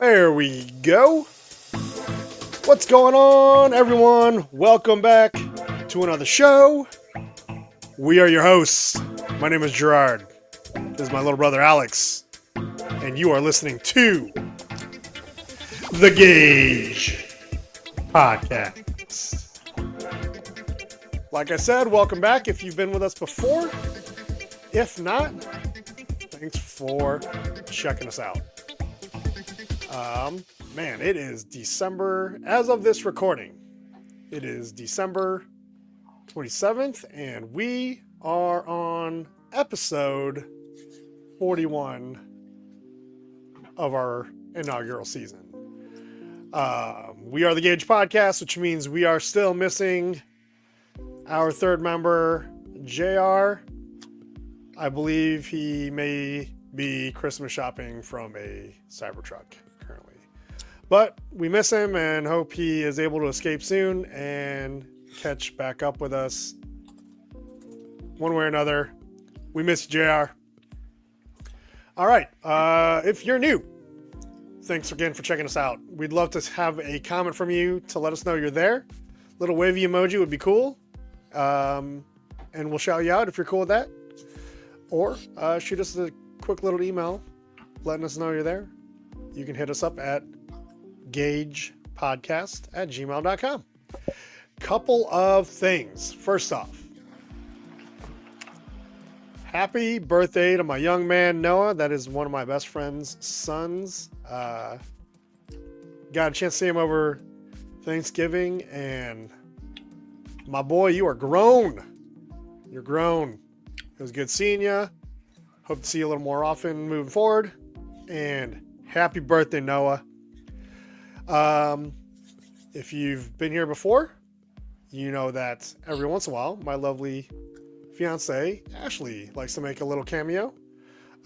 There we go. What's going on, everyone? Welcome back to another show. We are your hosts. My name is Gerard. This is my little brother Alex. And you are listening to the GAJ podcast. Like I said, welcome back if you've been with us before. If not, thanks for checking us out. Man, it is December, as of this recording, it is December 27th, and we are on episode 41 of our inaugural season. We are the GAJ podcast, which means we are still missing our third member, JR. I believe he may be Christmas shopping from a cybertruck currently. But we miss him and hope he is able to escape soon and catch back up with us one way or another. We miss you, JR. All right. If you're new, thanks again for checking us out. We'd love to have a comment from you to let us know you're there. Little wavy emoji would be cool. And we'll shout you out if you're cool with that. Or shoot us a quick little email letting us know you're there. You can hit us up at gajpodcast@gmail.com. Couple of things. First off, happy birthday to my young man, Noah. That is one of my best friend's sons. Got a chance to see him over Thanksgiving, and my boy, you are grown. You're grown. It was good seeing you. Hope to see you a little more often moving forward. And happy birthday, Noah. If you've been here before, you know that every once in a while, my lovely fiance, Ashley, likes to make a little cameo.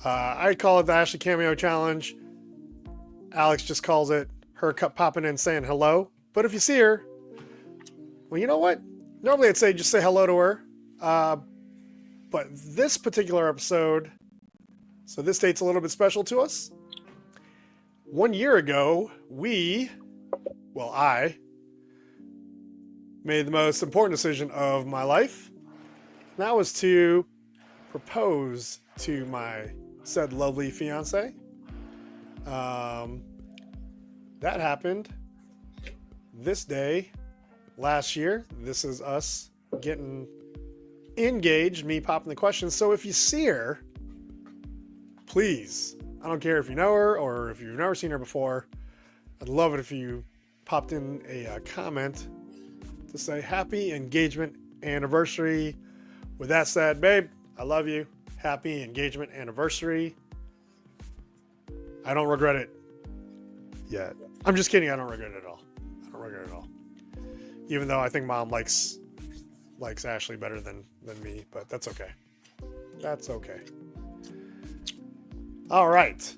I call it the Ashley Cameo Challenge. Alex just calls it her popping in saying hello. But if you see her, well, you know what? Normally I'd say just say hello to her. But this particular episode, so this date's a little bit special to us. 1 year ago, I made the most important decision of my life. And that was to propose to my said lovely fiance. That happened this day last year. This is us getting engaged, me popping the questions. So if you see her, please, I don't care if you know her or if you've never seen her before, I'd love it if you popped in a comment to say happy engagement anniversary. With that said, babe, I love you. Happy engagement anniversary. I don't regret it yet. I'm just kidding. I don't regret it at all. I don't regret it at all. Even though I think mom likes Ashley better than me, but that's okay. That's okay. All right.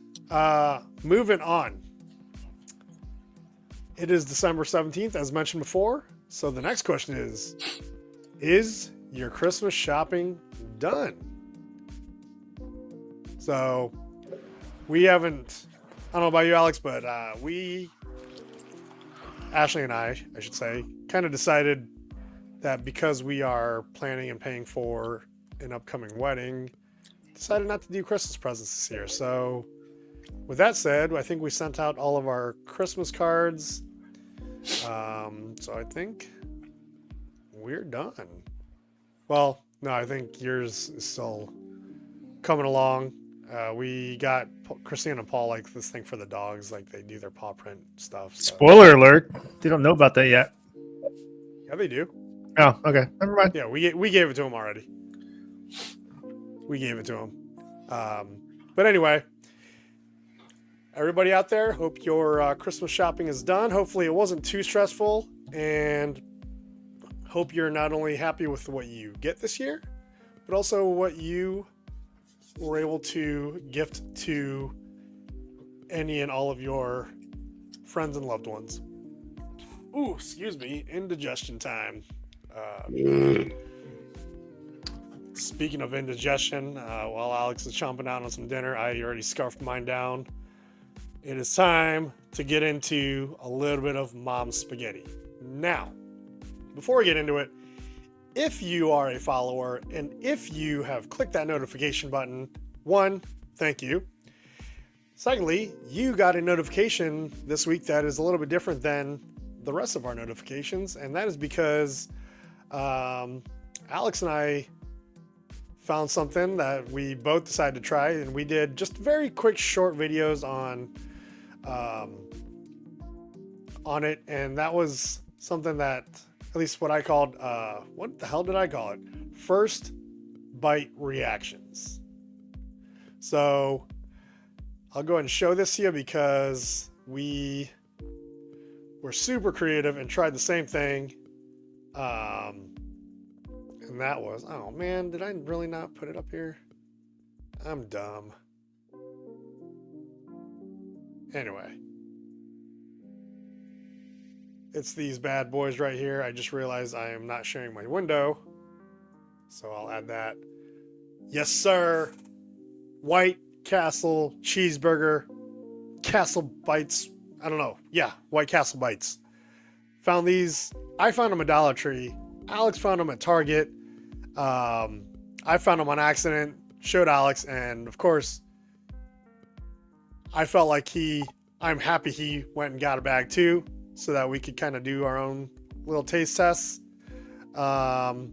Moving on. It is December 17th, as mentioned before. So the next question is your Christmas shopping done? So we haven't, I don't know about you, Alex, but Ashley and I should say, kind of decided that because we are planning and paying for an upcoming wedding, decided not to do Christmas presents this year. So with that said, I think we sent out all of our Christmas cards. So I think we're done. Well, no, I think yours is still coming along. We got Christine and Paul like this thing for the dogs, like they do their paw print stuff. So. Spoiler alert. They don't know about that yet. Yeah, they do. Oh, okay. Never mind. Yeah, we gave it to them already. We gave it to them. But anyway, everybody out there, hope your Christmas shopping is done. Hopefully it wasn't too stressful, and hope you're not only happy with what you get this year, but also what you were able to gift to any and all of your friends and loved ones. Ooh, excuse me, indigestion time. Speaking of indigestion, while Alex is chomping down on some dinner, I already scarfed mine down it is time to get into a little bit of mom's spaghetti. Now, before we get into it, if you are a follower and if you have clicked that notification button, one, thank you. Secondly, you got a notification this week that is a little bit different than the rest of our notifications, and that is because Alex and I found something that we both decided to try, and we did just very quick short videos on it, and that was something that, at least what I called, what the hell did I call it? First bite reactions. So I'll go ahead and show this to you because we were super creative and tried the same thing. And that was, oh man, did I really not put it up here? I'm dumb. Anyway. It's these bad boys right here. I just realized I am not sharing my window. So I'll add that. Yes, sir. White Castle cheeseburger. Castle Bites. I don't know. Yeah, White Castle Bites. Found these. I found them at Dollar Tree. Alex found them at Target. I found them on accident. Showed Alex. And of course, I felt like I'm happy he went and got a bag too, so that we could kind of do our own little taste tests. Go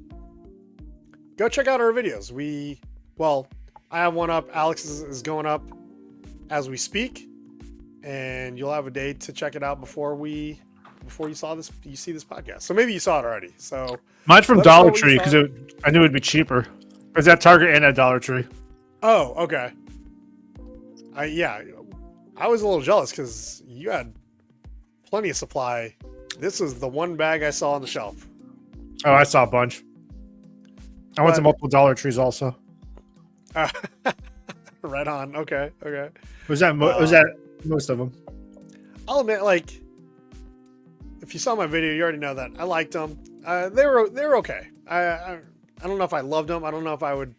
check out our videos. I have one up. Alex is going up as we speak, and you'll have a day to check it out before you see this podcast. So maybe you saw it already. So Mine's from Dollar Tree because I knew it'd be cheaper. It's at Target and at Dollar Tree. Oh, okay. I was a little jealous because you had plenty of supply. This was the one bag I saw on the shelf. Oh, I saw a bunch. I went to multiple Dollar Trees also. Right on. Okay. Was that most of them? I'll admit, like, if you saw my video, you already know that I liked them. They were okay. I don't know if I loved them. I don't know if I would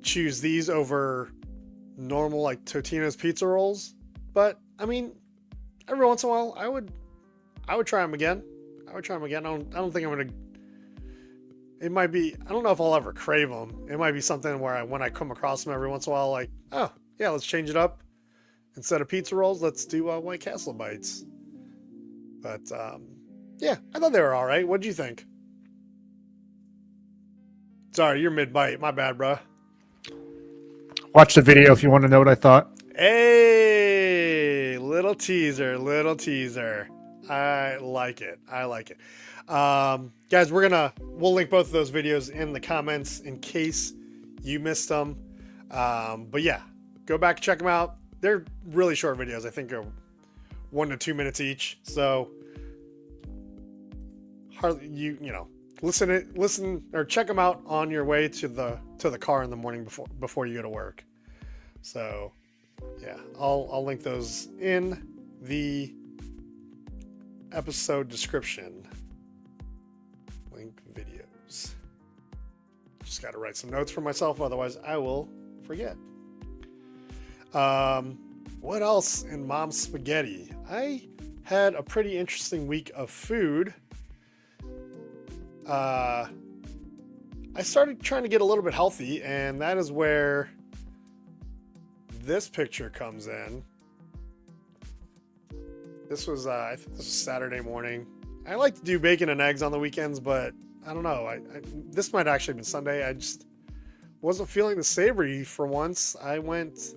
choose these over normal like Totino's pizza rolls, but I mean, every once in a while, I would try them again. I don't think I'm gonna. It might be. I don't know if I'll ever crave them. It might be something where when I come across them every once in a while, like, oh yeah, let's change it up. Instead of pizza rolls, let's do White Castle bites. But yeah, I thought they were all right. What'd you think? Sorry, you're mid-bite. My bad, bro. Watch the video if you want to know what I thought. Hey, little teaser. I like it. Guys, we'll link both of those videos in the comments in case you missed them. But yeah, go back and check them out. They're really short videos. I think are 1 to 2 minutes each. So hardly listen or check them out on your way to the car in the morning before you go to work. So yeah, I'll link those in the episode description. Link videos. Just got to write some notes for myself, otherwise I will forget. What else in Mom's Spaghetti? I had a pretty interesting week of food. I started trying to get a little bit healthy, and that is where this picture comes in. This was I think this was Saturday morning. I like to do bacon and eggs on the weekends, but I don't know. This might actually have been Sunday. I just wasn't feeling the savory for once. I went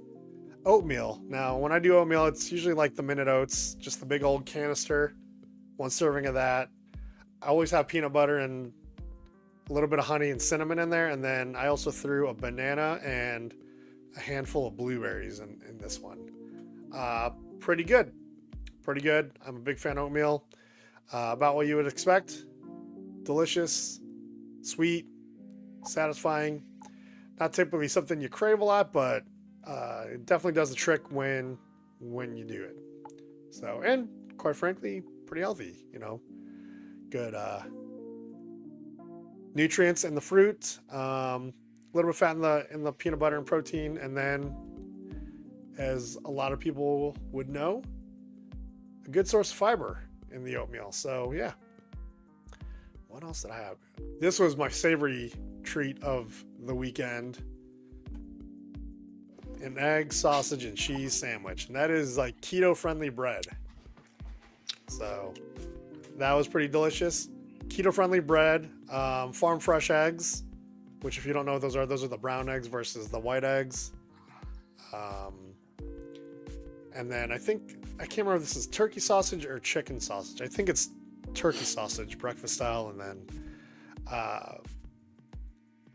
oatmeal. Now, when I do oatmeal, it's usually like the Minute Oats, just the big old canister, 1 serving of that. I always have peanut butter and a little bit of honey and cinnamon in there, and then I also threw a banana and a handful of blueberries in this one. Pretty good. I'm a big fan of oatmeal. About what you would expect. Delicious, sweet, satisfying. Not typically something you crave a lot, but it definitely does the trick when you do it. So, and quite frankly, pretty healthy, good nutrients in the fruit, a little bit of fat in the peanut butter and protein, and then as a lot of people would know, a good source of fiber in the oatmeal. So yeah. What else did I have? This was my savory treat of the weekend. An egg, sausage, and cheese sandwich. And that is like keto-friendly bread. So that was pretty delicious. Keto-friendly bread, farm fresh eggs, which if you don't know what those are the brown eggs versus the white eggs. And then I can't remember if this is turkey sausage or chicken sausage. I think it's turkey sausage, breakfast style. And then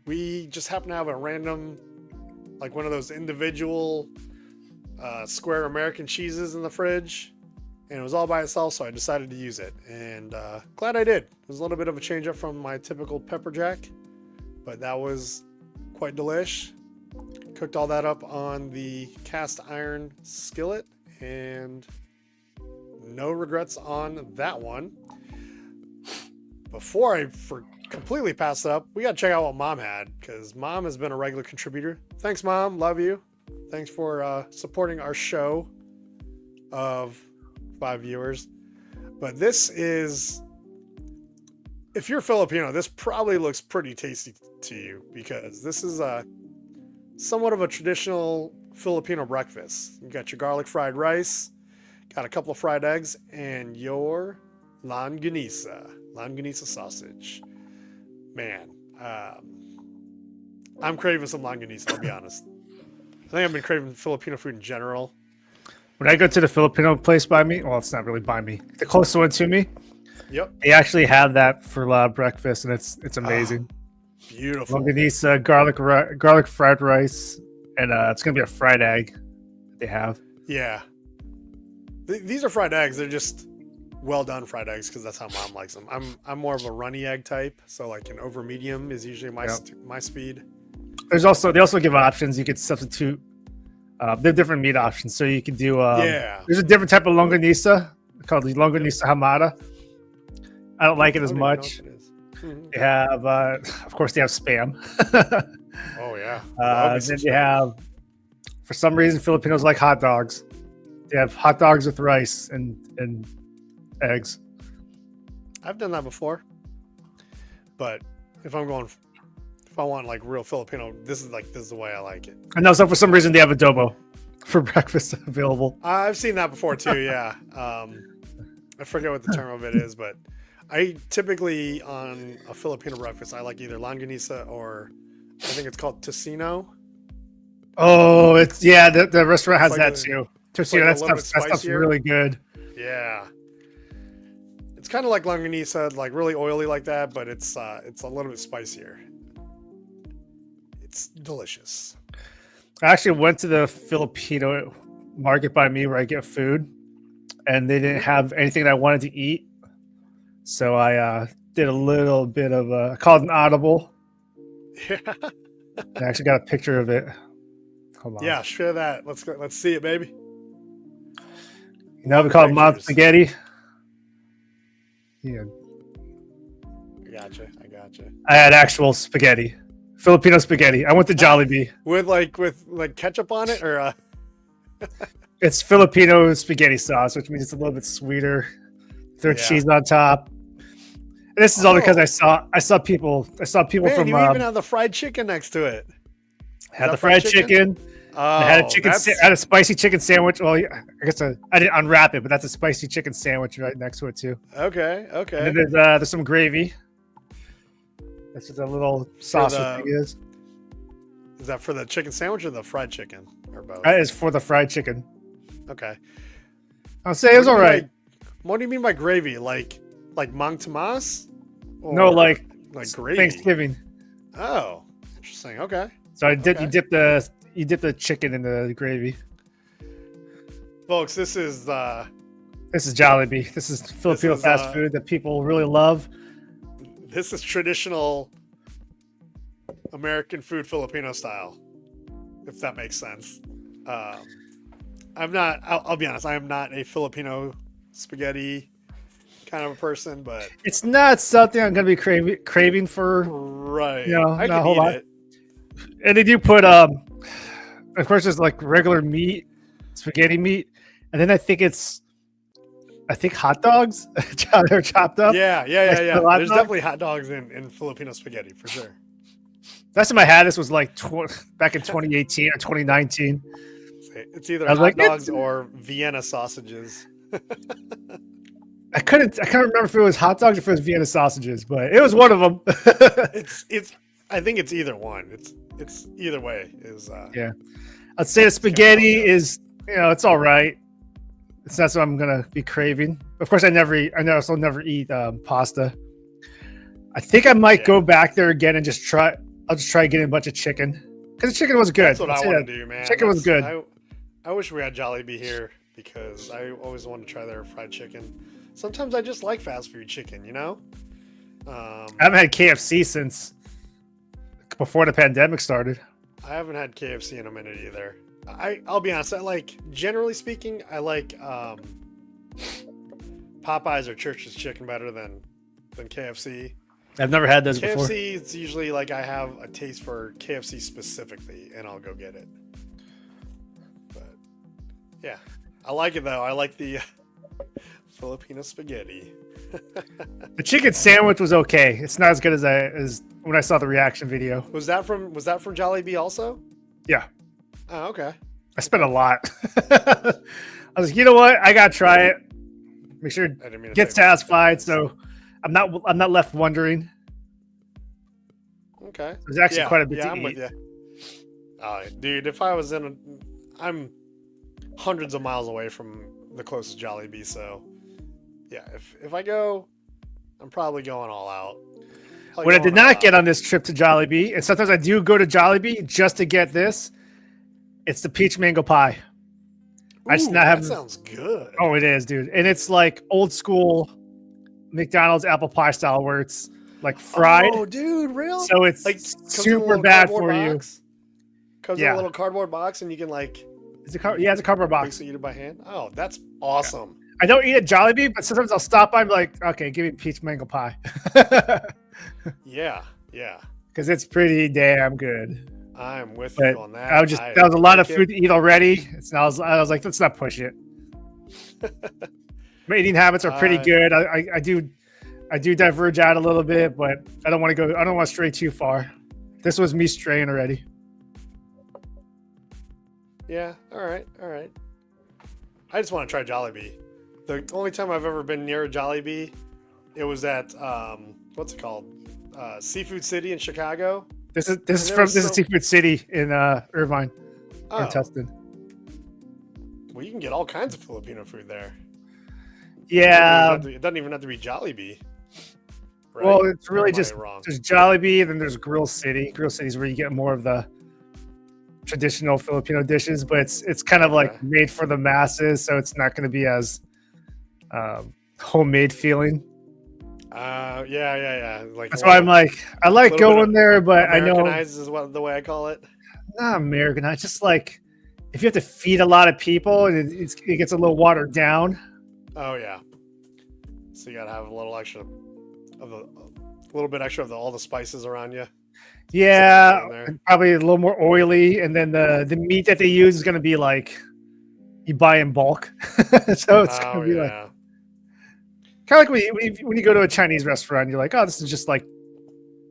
we just happen to have a random, like one of those individual square American cheeses in the fridge. And it was all by itself, so I decided to use it. And glad I did. It was a little bit of a change up from my typical pepper jack. But that was quite delish. Cooked all that up on the cast iron skillet. And no regrets on that one. Before I completely pass it up, we got to check out what Mom had. Because Mom has been a regular contributor. Thanks, Mom. Love you. Thanks for supporting our show of 5 viewers. But this is, if you're Filipino, this probably looks pretty tasty to you, because this is somewhat of a traditional Filipino breakfast. You got your garlic fried rice, got a couple of fried eggs, and your longanisa sausage. Man, I'm craving some longanisa, I'll be honest. I think I've been craving Filipino food in general. When I go to the Filipino place by me, well, it's not really by me, the closest one to me, Yep. they actually have that for breakfast, and it's amazing. Beautiful. Longanisa, garlic fried rice, and it's gonna be a fried egg they have. Yeah. These are fried eggs. They're just well done fried eggs, because that's how Mom likes them. I'm more of a runny egg type, so like an over medium is usually my speed. They also give options. You could substitute. They have different meat options, so you can do. There's a different type of longanisa called the longanisa hamada. I don't like it as much. They have, of course, they have Spam. Oh yeah. Then they have, for some reason, Filipinos like hot dogs. They have hot dogs with rice and eggs. I've done that before, but if I want like real Filipino, this is the way I like it. And also, for some reason, they have adobo for breakfast available. I've seen that before too. Yeah. I forget what the term of it is, but I typically, on a Filipino breakfast, I like either longanisa or I think it's called tocino. Oh, the restaurant has that too. Tocino, like that stuff's really good. Yeah. It's kind of like longanisa, like really oily like that, but it's a little bit spicier. It's delicious. I actually went to the Filipino market by me where I get food, and they didn't have anything that I wanted to eat. So I did a little bit of I called an audible. Yeah. I actually got a picture of it. Hold on. Yeah, share that. Let's see it, baby. You know, we call it Mom Spaghetti. Yeah. I gotcha. I had actual spaghetti. Filipino spaghetti. I went to Jollibee. with ketchup on it, or It's Filipino spaghetti sauce, which means it's a little bit sweeter. There's cheese on top. And this is all because I saw people Man, from you even have the fried chicken next to it. Had the fried chicken. I had had a spicy chicken sandwich. Well, I guess I didn't unwrap it, but that's a spicy chicken sandwich right next to it too. Okay. And then there's some gravy. That's what the little sauce thing is. Is that for the chicken sandwich or the fried chicken, or both? That is for the fried chicken. Okay. I'll say it was all right. What do you mean by gravy? Like Mang Tomas? No, like gravy. Thanksgiving. Oh, interesting. Okay. So you dip the chicken in the gravy. Folks, this is Jollibee. This is Filipino fast food that people really love. This is traditional American food, Filipino style, if that makes sense. I'll be honest, I am not a Filipino spaghetti kind of a person, but it's not something I'm going to be craving for. Right. I can eat it. And they do put, of course, there's like regular meat, spaghetti meat, and then I think hot dogs. They're chopped up. Yeah. There's definitely hot dogs in Filipino spaghetti for sure. Last time I had this was like back in 2018 or 2019. It's either hot dogs or Vienna sausages. I can't remember if it was hot dogs or if it was Vienna sausages, but it was one of them. I think it's either one. It's either way is yeah. I'd say the spaghetti is, it's all right. It's not what I'm gonna be craving. Of course, I also never eat pasta. I think I might go back there again and I'll just try getting a bunch of chicken because the chicken was good. That's what I want to do, man. Chicken was good. I wish we had Jollibee here because I always wanted to try their fried chicken. Sometimes I just like fast food chicken, I haven't had KFC since before the pandemic started. I haven't had KFC in a minute either. I'll be honest. Generally speaking, I like Popeyes or Church's chicken better than KFC. I've never had those before. KFC, it's usually like I have a taste for KFC specifically, and I'll go get it. But yeah, I like it though. I like the Filipino spaghetti. The chicken sandwich was okay. It's not as good as when I saw the reaction video. Was that from Jollibee also? Yeah. Oh, okay. I spent a lot. I was like, you know what? I gotta try it. Make sure it gets satisfied. So I'm not left wondering. Okay. There's actually quite a bit to I'm eat. with you. Dude, if I was I'm hundreds of miles away from the closest Jollibee, so yeah, if I go, I'm probably going all out. What I did not get on this trip to Jollibee, and sometimes I do go to Jollibee just to get this, it's the peach mango pie. I just not have. That sounds good. Oh, it is, dude, and it's like old school McDonald's apple pie style, where it's like fried. Oh, dude, real? So it's like super bad for you. Comes in a little cardboard box, and you can like. It's a cardboard box. So eat it by hand. Oh, that's awesome. Yeah. I don't eat at Jollibee, but sometimes I'll stop by and be like, okay, give me peach mango pie. Yeah. Because it's pretty damn good. I'm with you on that. That was a lot of food to eat already. I was like, let's not push it. My eating habits are pretty good. I do diverge out a little bit, but I don't want to stray too far. This was me straying already. Yeah. All right. I just want to try Jollibee. The only time I've ever been near a Jollibee, it was at what's it called? Seafood City in Chicago. This is Seafood City in Irvine, or Tustin. Well, you can get all kinds of Filipino food there. Yeah, it doesn't even have to be Jollibee. Right? Well, it's really just there's Jollibee, and then there's Grill City. Grill City is where you get more of the traditional Filipino dishes, but it's kind of like made for the masses, so it's not going to be as homemade feeling. Yeah. Like that's why I'm like, I like going there, but I know Americanized is the way I call it. Not Americanized, just like if you have to feed a lot of people, it gets a little watered down. Oh yeah. So you gotta have a little extra of all the spices around you. Yeah, probably a little more oily, and then the meat that they use is going to be like you buy in bulk, so it's going to be like kind of like when you go to a Chinese restaurant, you're like, oh, this is just like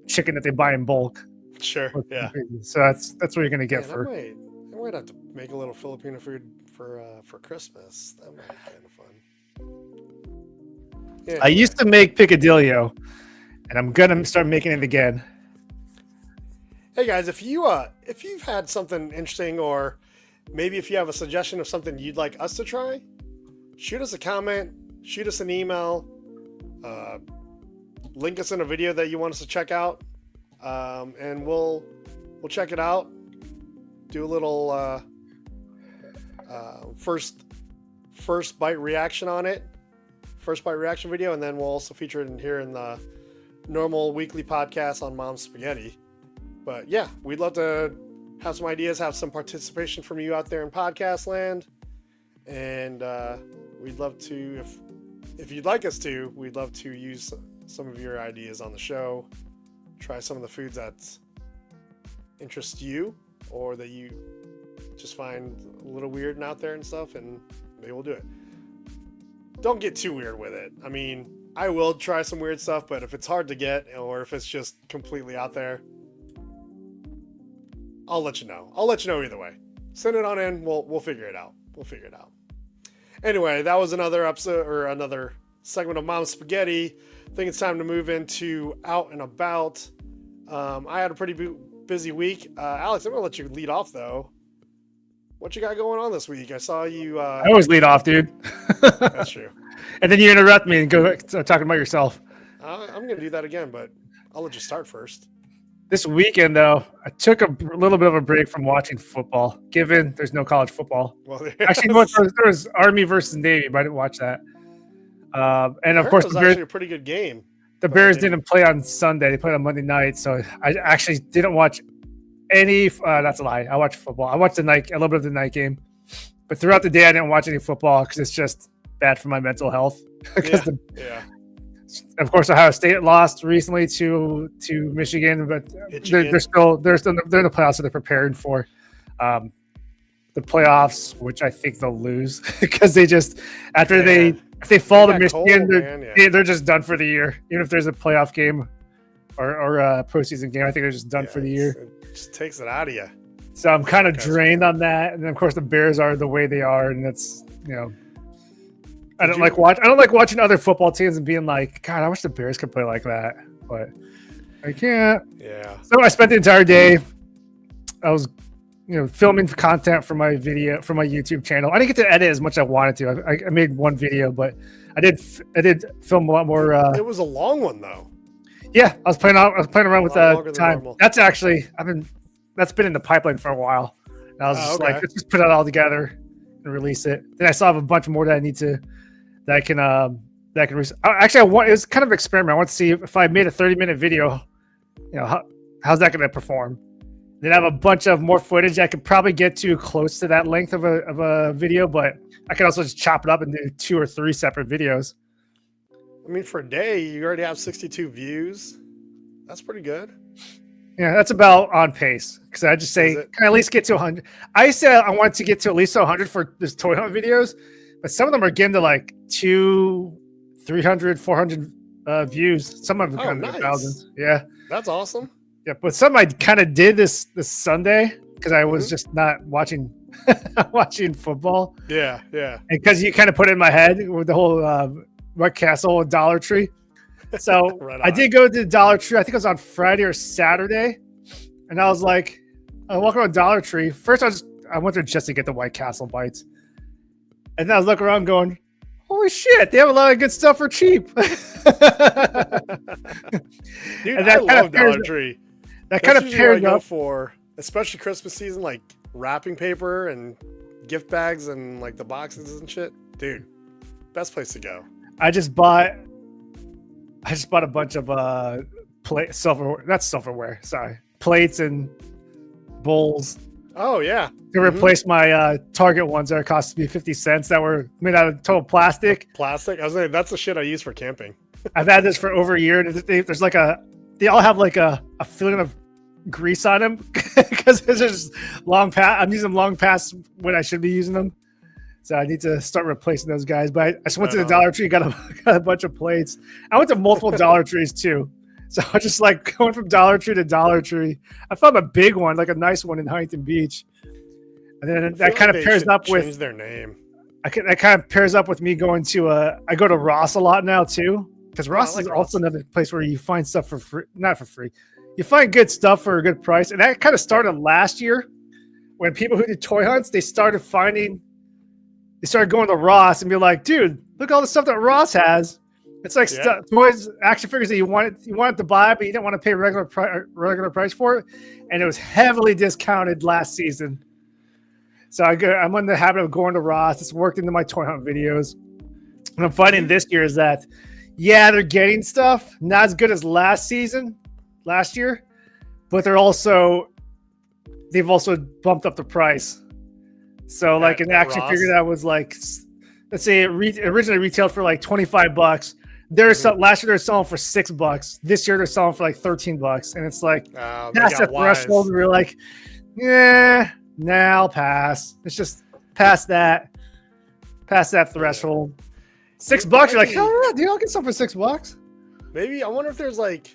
chicken that they buy in bulk. Sure, yeah. So that's what you're going to get for. I might have to make a little Filipino food for Christmas. That might be kind of fun. Yeah. I used to make picadillo, and I'm gonna start making it again. Hey guys, if you've had something interesting, or maybe if you have a suggestion of something you'd like us to try, shoot us a comment, shoot us an email, link us in a video that you want us to check out, and we'll check it out. Do a little first bite reaction on it, first bite reaction video, and then we'll also feature it here in the normal weekly podcast on Mom's Spaghetti. But yeah, we'd love to have some ideas, have some participation from you out there in podcast land. And we'd love to, if you'd like us to, we'd love to use some of your ideas on the show. Try some of the foods that interest you or that you just find a little weird and out there and stuff, and maybe we'll do it. Don't get too weird with it. I mean, I will try some weird stuff, but if it's hard to get or if it's just completely out there, I'll let you know. I'll let you know either way. Send it on in. We'll figure it out. Anyway, that was another episode or another segment of Mom's Spaghetti. I think it's time to move into Out and About. I had a pretty busy week. Alex, I'm going to let you lead off, though. What you got going on this week? I saw you... I always lead off, dude. That's true. And then you interrupt me and go talking about yourself. I'm going to do that again, but I'll let you start first. This weekend, though, I took a little bit of a break from watching football, given there's no college football. Well, actually, there was Army versus Navy, but I didn't watch that. And of course, it was actually a pretty good game. The Bears didn't play on Sunday; they played on Monday night, so I actually didn't watch any. That's a lie. I watched football. I watched a little bit of the night game, but throughout the day, I didn't watch any football because it's just bad for my mental health. Of course, Ohio State lost recently to Michigan, but they're in the playoffs, so they're preparing for the playoffs, which I think they'll lose because they just if they fall to Michigan, they're just done for the year. Even if there's a playoff game or a postseason game, I think they're just done for the year. It just takes it out of you. So I'm kind of drained on that, and then of course the Bears are the way they are, and that's I don't like watching other football teams and being like, God, I wish the Bears could play like that, but I can't. Yeah. So I spent the entire day. I was, filming content for my YouTube channel. I didn't get to edit as much as I wanted to. I made one video, but I did film a lot more. It was a long one though. Yeah, I was playing around with time. Normal. That's actually that's been in the pipeline for a while. And I was just like, let's just put it all together and release it. Then I still have a bunch more that I can actually, it was kind of an experiment. I want to see if I made a 30-minute video, how's that going to perform? Then I have a bunch of more footage I could probably get to close to that length of a video, but I could also just chop it up and do 2 or 3 separate videos. I mean, for a day, you already have 62 views. That's pretty good. Yeah, that's about on pace. Because I just say, can I at least get to 100? I said I want to get to at least 100 for this toy hunt videos, but some of them are getting to like 200, 300, 400 views. Some of them come to thousands. Yeah. That's awesome. Yeah, but some I kind of did this Sunday because I was just not watching football. Yeah. And because you kind of put it in my head with the whole White Castle and Dollar Tree. So I did go to the Dollar Tree. I think it was on Friday or Saturday. And I was like, I walk around Dollar Tree. First, I went there just to get the White Castle bites. And then I was looking around going, holy shit, they have a lot of good stuff for cheap. Dude, I love Dollar Tree. That kind of pairs up for, especially Christmas season, like wrapping paper and gift bags and like the boxes and shit. Dude, best place to go. I just bought a bunch of plates and bowls. Oh yeah. To replace my Target ones that cost me 50 cents that were made out of total plastic. Plastic? I was saying that's the shit I use for camping. I've had this for over a year, and there's like they all have like a feeling of grease on them because there's just long past. I'm using them long past when I should be using them. So I need to start replacing those guys. But I just went to the Dollar Tree, got a bunch of plates. I went to multiple Dollar Trees too. So I just like going from Dollar Tree to Dollar Tree. I found a big one, like a nice one in Huntington Beach. And then that kind of pairs up with change their name. That kind of pairs up with me going to I go to Ross a lot now too. Because Ross is also another place where you find stuff for free, not for free. You find good stuff for a good price. And that kind of started last year when people who did toy hunts, they started going to Ross and be like, dude, look at all the stuff that Ross has. It's like toys, action figures that you wanted to buy, but you didn't want to pay regular price for it. And it was heavily discounted last season. So I'm in the habit of going to Ross. It's worked into my toy hunt videos. What I'm finding this year is that, they're getting stuff, not as good as last year, but they've also bumped up the price. So like an action figure that was like, let's say it originally retailed for like $25. Last year they're selling for $6. This year they're selling for like $13, and it's like that's the threshold. We're like, Nah, I'll pass. It's just past that threshold. $6. You're like, hell yeah, dude, I'll get some for $6. Maybe I wonder if there's like,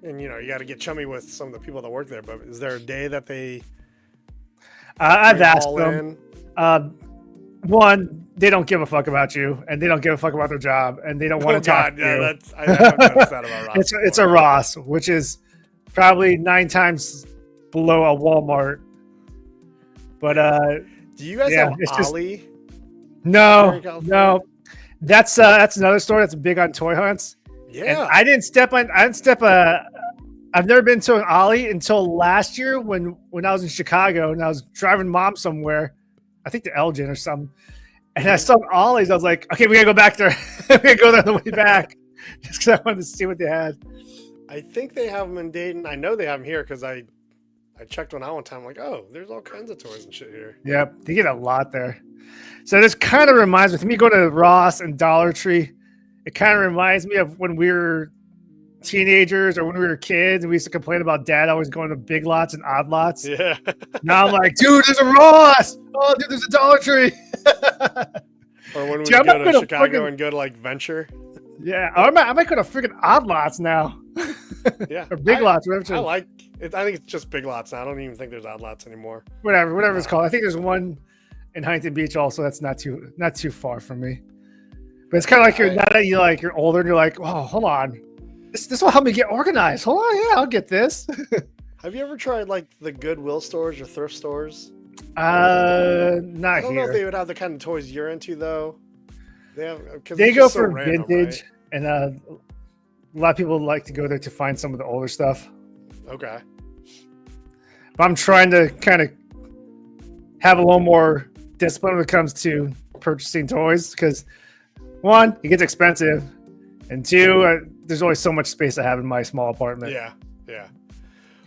and you got to get chummy with some of the people that work there. But is there a day that they? I've asked them. One, they don't give a fuck about you, and they don't give a fuck about their job, and they don't want to talk to you. I have noticed that about Ross. It's a Ross, which is probably 9 times below a Walmart. But do you guys have Ollie? No. That's another store that's big on toy hunts. Yeah, and I've never been to an Ollie until last year when I was in Chicago and I was driving mom somewhere. I think to Elgin or something. And I saw Ollie's. I was like, okay, we gotta go back there. We gotta go there on the way back. Just because I wanted to see what they had. I think they have them in Dayton. I know they have them here because I checked one out one time. I'm like, oh, there's all kinds of toys and shit here. Yep, they get a lot there. So this kind of reminds me, with me going to Ross and Dollar Tree, it kind of reminds me of when we were teenagers or when we were kids and we used to complain about dad always going to Big Lots and Odd Lots. Yeah. Now I'm like, dude, there's a Ross. Oh, dude, there's a Dollar Tree. Or when we go to Chicago and go to like Venture. Yeah, I might go to freaking Odd Lots now. Yeah. Or Big Lots. I like it. I think it's just Big Lots now. I don't even think there's Odd Lots anymore. Whatever it's called. I think there's one in Huntington Beach also. That's not too far from me. But it's kind of like now that you're older and you're like, oh, hold on. This will help me get organized. Hold on, yeah, I'll get this. Have you ever tried like the Goodwill stores or thrift stores? Not here. I don't know if they would have the kind of toys you're into though. They go for vintage, right? And a lot of people like to go there to find some of the older stuff. Okay. But I'm trying to kind of have a little more discipline when it comes to purchasing toys because one, it gets expensive, and two, there's only so much space I have in my small apartment. Yeah.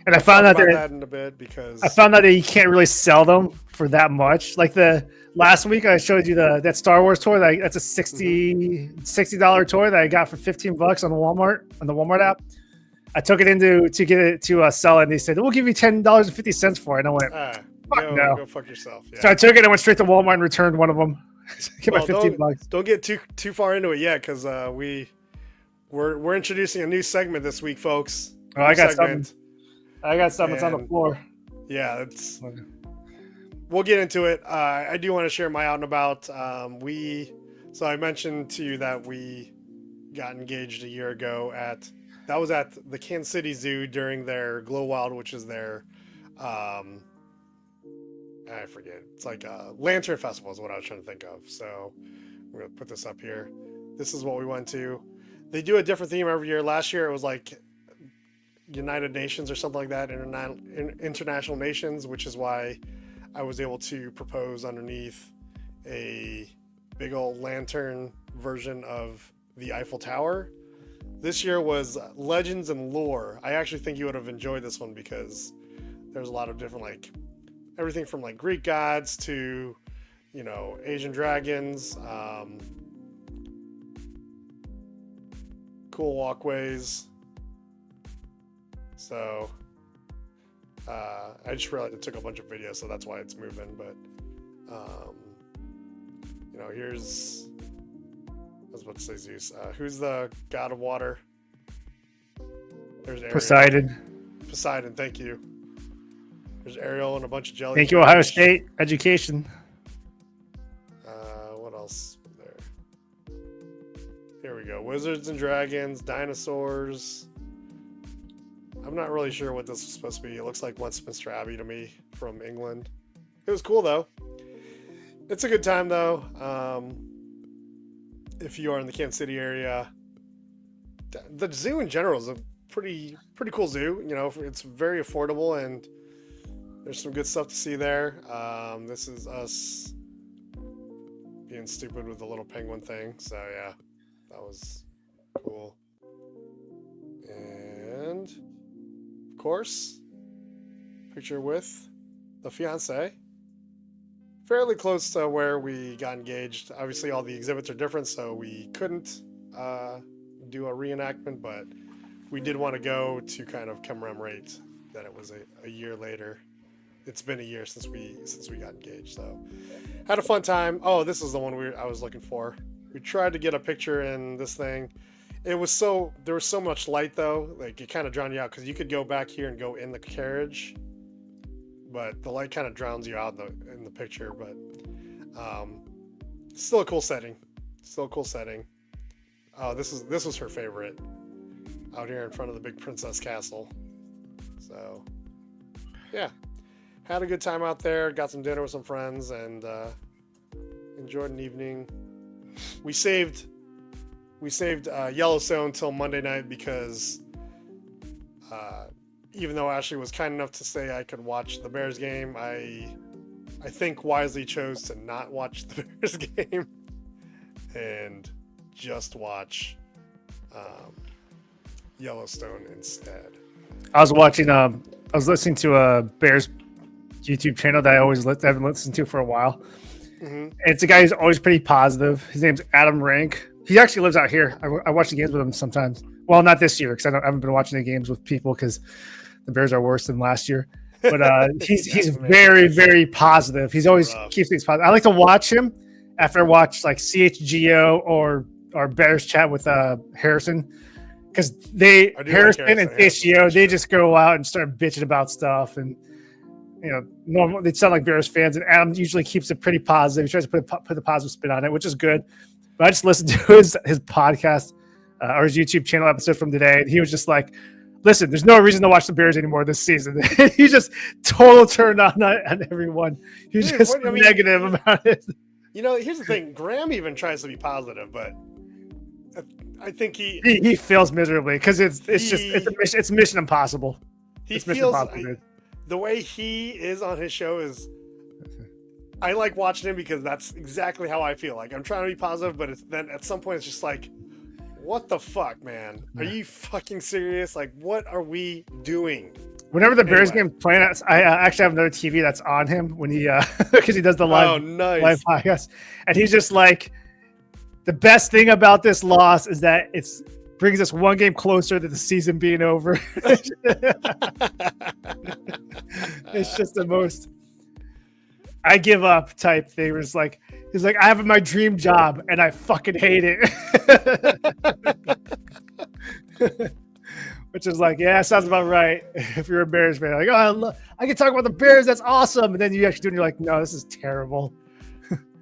And I found out that in a bit because I found out that you can't really sell them for that much. Like the last week, I showed you that Star Wars toy. That's a $60 toy that I got for $15 on the Walmart app. I took it to get it to sell it, and they said we'll give you $10.50 for it. And I went, fuck no, go fuck yourself. Yeah. So I took it and went straight to Walmart and returned one of them. Get my $15. Don't get too far into it yet, because we're introducing a new segment this week, folks. Oh, I got something. It's on the floor. Yeah, we'll get into it. I do want to share my out and about. So I mentioned to you that we got engaged a year ago that was at the Kansas City Zoo during their Glow Wild, which is their I forget. It's like a Lantern Festival is what I was trying to think of. So we're gonna put this up here. This is what we went to. They do a different theme every year. Last year it was like United Nations or something like that, international nations, which is why I was able to propose underneath a big old lantern version of the Eiffel Tower. This year was Legends and Lore. I actually think you would have enjoyed this one because there's a lot of different, like everything from like Greek gods to, Asian dragons, cool walkways. So I just realized it took a bunch of videos, so that's why it's moving. But here's, I was about to say Zeus. Who's the god of water? There's Ariel. Poseidon, thank you. There's Ariel and a bunch of jellyfish. Thank you, Ohio State education. What else was there? Here we go. Wizards and dragons, dinosaurs. I'm not really sure what this is supposed to be. It looks like Westminster Abbey to me from England. It was cool though. It's a good time though. If you are in the Kansas City area, the zoo in general is a pretty cool zoo. It's very affordable and there's some good stuff to see there. This is us being stupid with the little penguin thing. So yeah, that was cool. And of course, picture with the fiance. Fairly close to where we got engaged. Obviously, all the exhibits are different, so we couldn't do a reenactment, but we did want to go to kind of commemorate that it was a year later. it's been a year since we got engaged. So had a fun time. Oh, this is the one I was looking for. We tried to get a picture in this thing. There was so much light though, like it kind of drowned you out because you could go back here and go in the carriage, but the light kind of drowns you out in the picture. But still a cool setting. Oh, this was her favorite, out here in front of the big princess castle. So yeah, had a good time out there. Got some dinner with some friends and enjoyed an evening. We saved Yellowstone till Monday night because even though Ashley was kind enough to say I could watch the Bears game, I think wisely chose to not watch the Bears game and just watch Yellowstone instead. I was listening to a Bears YouTube channel that I haven't listened to for a while. Mm-hmm. And it's a guy who's always pretty positive. His name's Adam Rank. He actually lives out here. I watch the games with him sometimes. Well, not this year because I haven't been watching the games with people because the Bears are worse than last year. But he's very, very positive. He's always keeps things positive. I like to watch him after I watch like CHGO or Bears chat with Harrison, because Harrison and CHGO, they just go out and start bitching about stuff, and normal they sound like Bears fans. And Adam usually keeps it pretty positive. He tries to put the positive spin on it, which is good. But I just listened to his podcast or his YouTube channel episode from today, and he was just like, listen, there's no reason to watch the Bears anymore this season. He just total turned on everyone. He's just negative about it. Here's the thing. Graham even tries to be positive, but I think he fails miserably because it's Mission Impossible. The way he is on his show is, I like watching him because that's exactly how I feel. Like I'm trying to be positive, but then at some point it's just like, what the fuck, man? Are you fucking serious? Like, what are we doing? Whenever the Bears game playing, I actually have another TV that's on him when he because he does the live podcast, and he's just like, the best thing about this loss is that it brings us one game closer to the season being over. It's just the most I give up type thing. He's like, I have my dream job and I fucking hate it. Which is like, yeah, sounds about right. If you're a Bears fan, like, oh, I can talk about the Bears. That's awesome. And then you actually do, and you're like, no, this is terrible.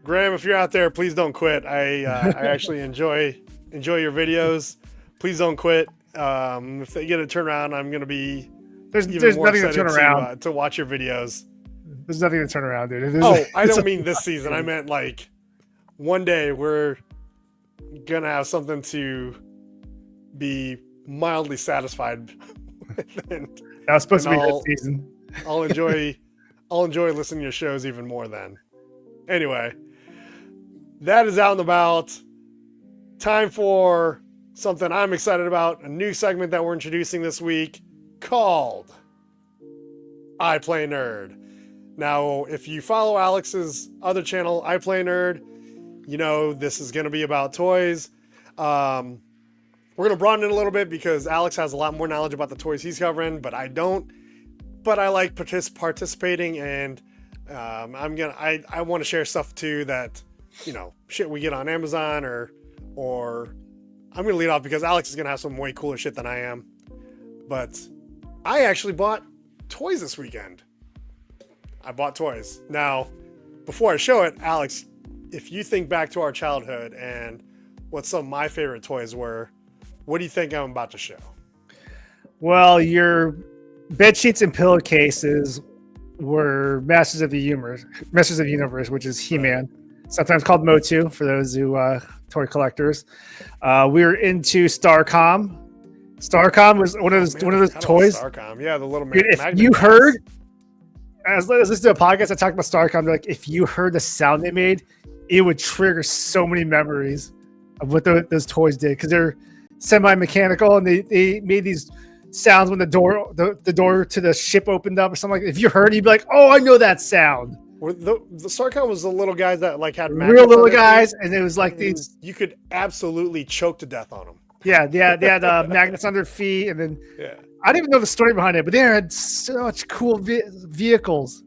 Graham, if you're out there, please don't quit. I actually enjoy your videos. Please don't quit. If they get a turnaround, I'm gonna be there's nothing to turn around to watch your videos. There's nothing to turn around, dude. I don't mean this season. I meant like one day we're gonna have something to be mildly satisfied with. That was supposed to be this season. I'll enjoy listening to your shows even more then. Anyway, that is out and about. Time for something I'm excited about, a new segment that we're introducing this week called I Play Nerd. Now, if you follow Alex's other channel, I Play Nerd, this is going to be about toys. We're going to broaden it a little bit because Alex has a lot more knowledge about the toys he's covering, but I don't. But I like participating, and I want to share stuff too that, shit we get on Amazon or I'm going to lead off because Alex is going to have some way cooler shit than I am. But I actually bought toys this weekend. I bought toys. Now, before I show it, Alex, if you think back to our childhood and what some of my favorite toys were, what do you think I'm about to show? Well, your bed sheets and pillowcases were Masters of the Universe, which is He-Man, sometimes called Motu for those who toy collectors. We were into Starcom. Starcom was one of those toys. Starcom, yeah, the little. Dude, if you heard, as listening to a podcast, I talked about Starcom. Like, if you heard the sound they made, it would trigger so many memories of what those toys did because they're semi-mechanical and they made these sounds when the door to the ship opened up or something like that. If you heard it, you'd be like, oh, I know that sound. The Starcom was the little guys that like had real little guys, and it was like these. You could absolutely choke to death on them. Yeah, they had magnets on their feet, and then I didn't even know the story behind it, but they had such cool vehicles.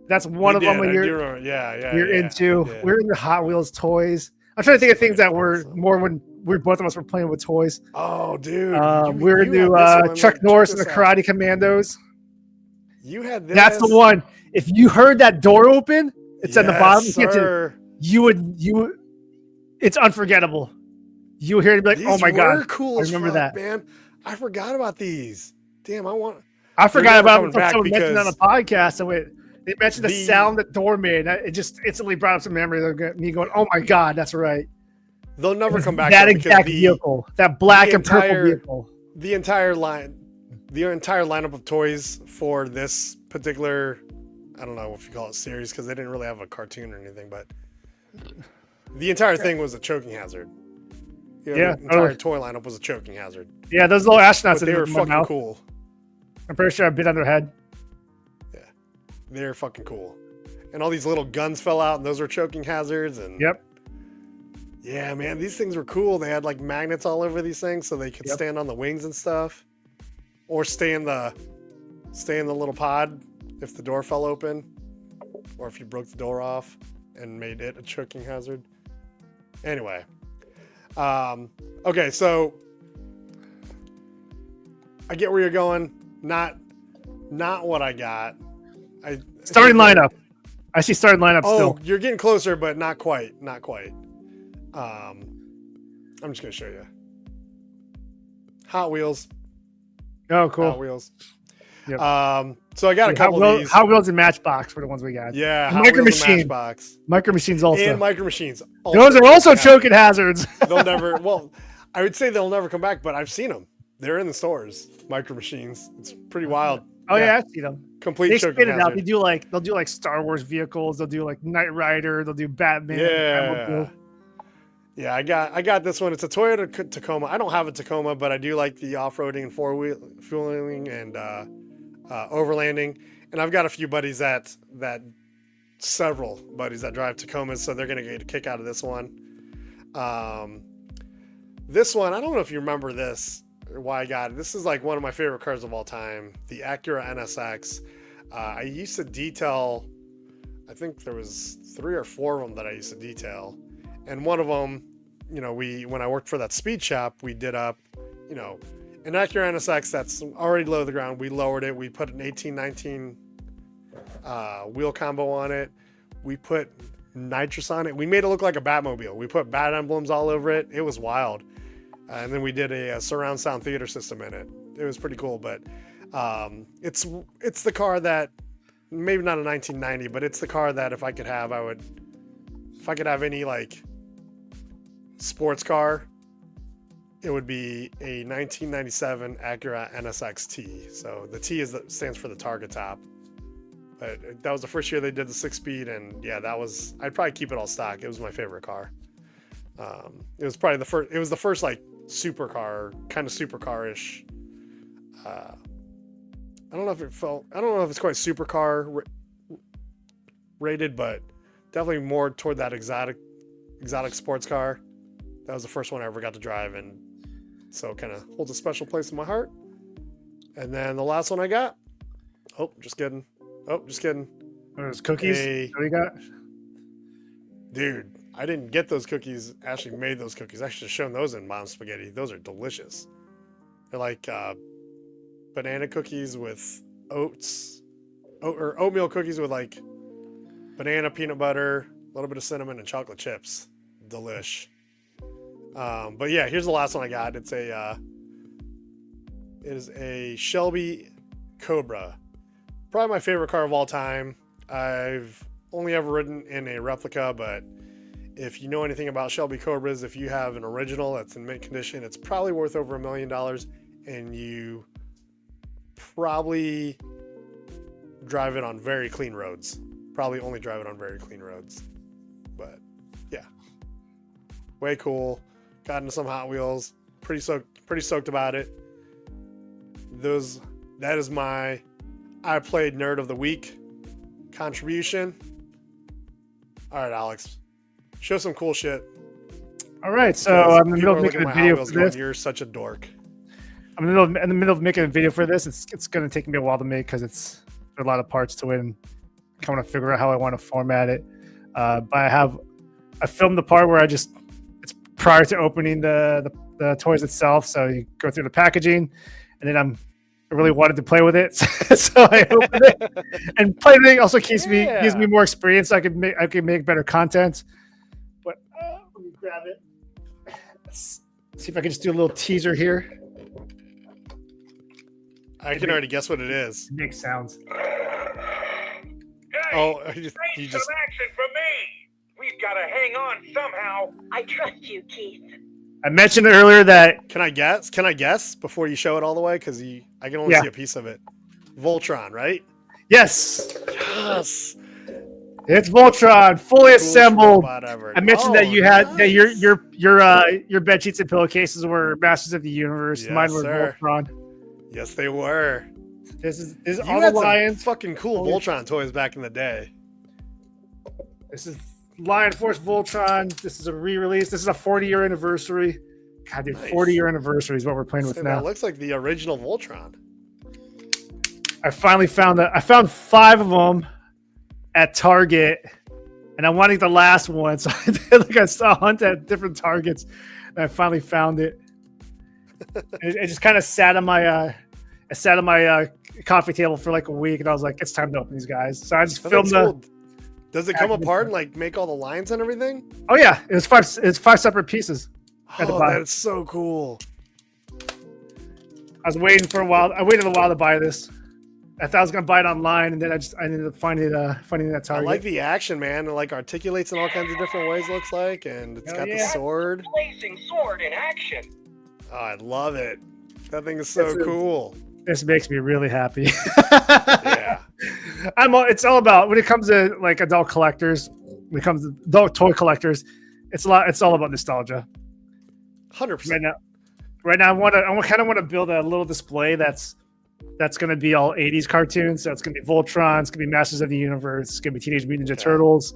That's one of them when you're into. Yeah. We're into Hot Wheels toys. I'm trying to think of things that were more when both of us were playing with toys. Oh, dude. We're into Chuck Norris and the Karate Commandos. You had this. That's the one. If you heard that door open, it's at the bottom. Sir. You would. It's unforgettable. You hear it be like, "Oh my god!" Cool. I remember that, man. I forgot about these. Damn, I forgot about them until someone mentioned it on a podcast. And they mentioned the sound that door made. It just instantly brought up some memory of me going, "Oh my god, that's right." They'll never come back. That exact vehicle, that black and purple vehicle. The entire lineup of toys for this particular, I don't know if you call it series because they didn't really have a cartoon or anything, but the entire thing was a choking hazard. The entire toy lineup was a choking hazard. Yeah, those little astronauts. But they were fucking cool. I'm pretty sure I bit on their head. Yeah, they're fucking cool. And all these little guns fell out, and those were choking hazards. And yep. Yeah, man, these things were cool. They had like magnets all over these things, so they could stand on the wings and stuff, or stay in the little pod if the door fell open, or if you broke the door off and made it a choking hazard. Anyway. Okay, so I get where you're going. Not what I got. Starting lineup. I see starting lineup still. Oh, you're getting closer, but not quite. Not quite. I'm just gonna show you. Hot Wheels. Oh, cool. Hot Wheels. Yep. So I got a couple of these. Hot Wheels and Matchbox were the ones we got. Yeah, Micro Machine. Matchbox. Micro Machines also. And Micro Machines. Those are also choking hazards. They'll never. Well, I would say they'll never come back, but I've seen them. They're in the stores. Micro Machines. It's pretty wild. Oh yeah, I've seen them. Complete they choking spin it out. hazard. They'll do like Star Wars vehicles. They'll do like Knight Rider. They'll do Batman. Yeah. Yeah, I got this one. It's a Toyota Tacoma. I don't have a Tacoma, but I do like the off-roading and four-wheeling and overlanding. And I've got a few buddies several buddies that drive Tacomas, so they're gonna get a kick out of this one. This one, I don't know if you remember this or why I got it. This is like one of my favorite cars of all time, the Acura NSX. I used to detail, I think there was 3 or 4 of them that I used to detail. And one of them, when I worked for that speed shop, we did up, an Acura NSX that's already low to the ground. We lowered it. We put an 1819 wheel combo on it. We put nitrous on it. We made it look like a Batmobile. We put bat emblems all over it. It was wild. And then we did a surround sound theater system in it. It was pretty cool. But it's the car that, maybe not a 1990, but it's the car that if I could have any like sports car, it would be a 1997 Acura NSX T. So the T stands for the target top. But that was the first year they did the 6-speed, and yeah, I'd probably keep it all stock. It was my favorite car. It was probably the first like supercar, kind of supercar-ish. I don't know if it's quite supercar rated, but definitely more toward that exotic sports car. That was the first one I ever got to drive, and so it kind of holds a special place in my heart. And then the last one I got, just kidding. Those cookies. What do you got? Dude, I didn't get those cookies. Ashley made those cookies. I should have shown those in Mom's Spaghetti. Those are delicious. They're like banana cookies with oats, or oatmeal cookies with like banana, peanut butter, a little bit of cinnamon, and chocolate chips. Delish. But yeah, here's the last one I got. It is a Shelby Cobra. Probably my favorite car of all time. I've only ever ridden in a replica, but if you know anything about Shelby Cobras, if you have an original that's in mint condition, it's probably worth over $1 million, and you probably drive it on very clean roads. Probably only drive it on very clean roads. But yeah, way cool. Got into some Hot Wheels. Pretty stoked about it. That is my I Played Nerd of the Week contribution. All right, Alex, show some cool shit. All right, so I'm in the middle of making a video for this. You're such a dork. I'm in the middle of making a video for this. It's going to take me a while to make because it's a lot of parts to it. And kind of figure out how I want to format it. But I filmed the part where it's prior to opening the toys itself. So you go through the packaging, and then I really wanted to play with it, so I opened it. And playing it also gives me more experience. I could make better content. But let me grab it. Let's see if I can just do a little teaser here. I can already guess what it is. It makes sounds. Oh, Some action from me. We've got to hang on somehow. I trust you, Keith. I mentioned earlier that. Can I guess before you show it all the way? Because I can only see a piece of it. Voltron, right? Yes. Yes. It's Voltron, fully assembled. Whatever. I mentioned that you had that your bed sheets and pillowcases were Masters of the Universe. Yes, Mine were sir. Voltron. Yes, they were. This is You all had the some Lions. fucking cool Voltron toys back in the day. This is Lion Force Voltron. This is a re-release. This is a 40-year anniversary. God, dude, Nice. 40-year anniversary is what we're playing with now. That looks like the original Voltron. I finally found that. I found 5 of them at Target, and I wanted the last one, so I did I saw a hunt at different Targets, and I finally found it. It just kind of sat on my coffee table for like a week, and I was like, it's time to open these guys. So I just filmed Cool. Does it come apart and like make all the lines and everything? Oh yeah, it's 5 separate pieces. Oh, that's so cool. I was waiting for a while. I waited a while to buy this. I thought I was gonna buy it online, and then I ended up finding it at Target. I like the action, man. It like articulates in all kinds of different ways. Looks like, and it's got the sword. Blazing sword in action. Oh, I love it. That thing is so cool. This makes me really happy. Yeah. It's all about when it comes to like adult collectors. When it comes to adult toy collectors, it's all about nostalgia. 100%. Right now, I kind of want to build a little display that's going to be all 80s cartoons. So it's going to be Voltron, it's going to be Masters of the Universe, it's going to be Teenage Mutant Ninja Turtles.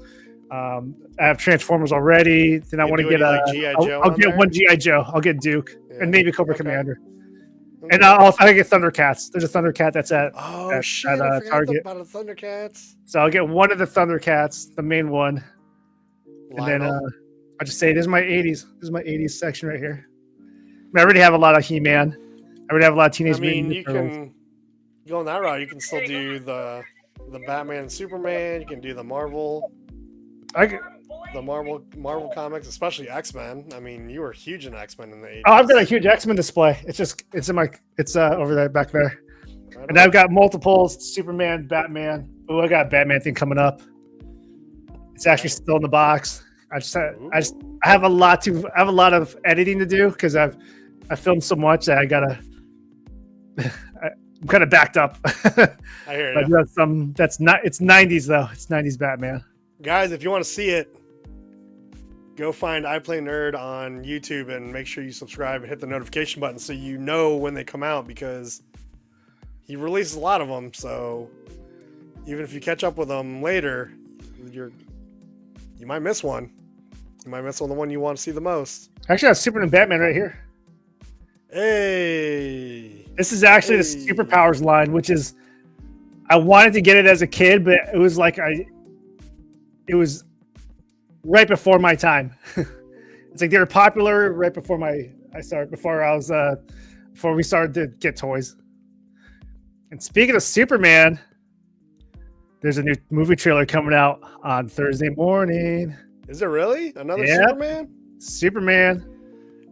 I have Transformers already. Then I want to get G.I. Joe. I'll get one G.I. Joe. I'll get Duke and maybe Cobra Commander. Okay. And I'll get Thundercats. There's a Thundercat that's at I forgot Target. about the Thundercats. So I'll get one of the Thundercats, the main one. And then I'll just say, this is my 80s. This is my 80s section right here. I already have a lot of He-Man. I already have a lot of Teenage Mutant Ninja Turtles. Can go on that route. You can still do the Batman and Superman. You can do the Marvel comics, especially X-Men. I mean, you were huge in X-Men in the 80s. Oh, I've got a huge X-Men display. It's over there back there. Right And I've got multiples, Superman, Batman. Oh, I got a Batman thing coming up. It's actually still in the box. I have a lot of editing to do because I filmed so much that I'm kind of backed up. I hear you. It's 90s though. It's 90s Batman. Guys, if you want to see it, go find I Play Nerd on YouTube and make sure you subscribe and hit the notification button so you know when they come out, because he releases a lot of them. So even if you catch up with them later, you might miss one. You might miss on the one you want to see the most. Actually, I have Superman and Batman right here. Hey. This is actually the Superpowers line, which is, I wanted to get it as a kid, but it was it was right before my time. It's like they were popular right before before we started to get toys. And speaking of Superman, there's a new movie trailer coming out on Thursday morning. Is it really? Another Superman? Superman.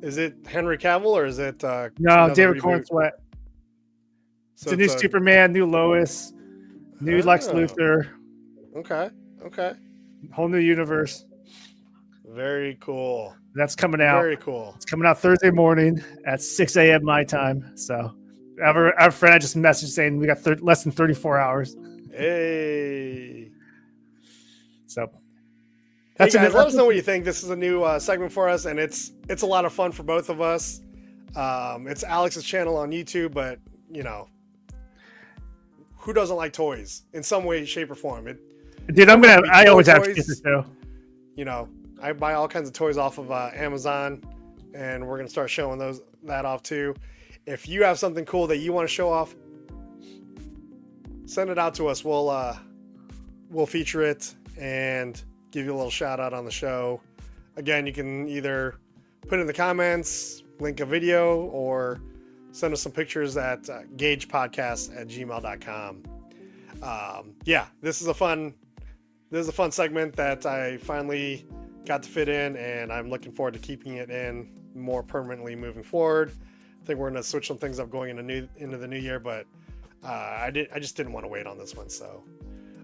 Is it Henry Cavill or is it no, David Cornsweet? So it's a new Superman, new Lois, new Lex Luthor. Okay. Whole new universe. Very cool. That's coming out. Very cool. It's coming out Thursday morning at 6 a.m. my time. So our friend I just messaged saying we got less than 34 hours. Hey. So hey guys, let us know what you think. This is a new segment for us, and it's a lot of fun for both of us. It's Alex's channel on YouTube, but who doesn't like toys in some way, shape, or form? Dude, I always have pieces too. I buy all kinds of toys off of Amazon, and we're gonna start showing that off too. If you have something cool that you want to show off, send it out to us. We'll we'll feature it and give you a little shout out on the show. Again, you can either put in the comments, link a video, or send us some pictures at gagepodcast@gmail.com. This is a fun segment that I finally got to fit in, and I'm looking forward to keeping it in more permanently moving forward. I think we're going to switch some things up going into the new year, but I just didn't want to wait on this one, so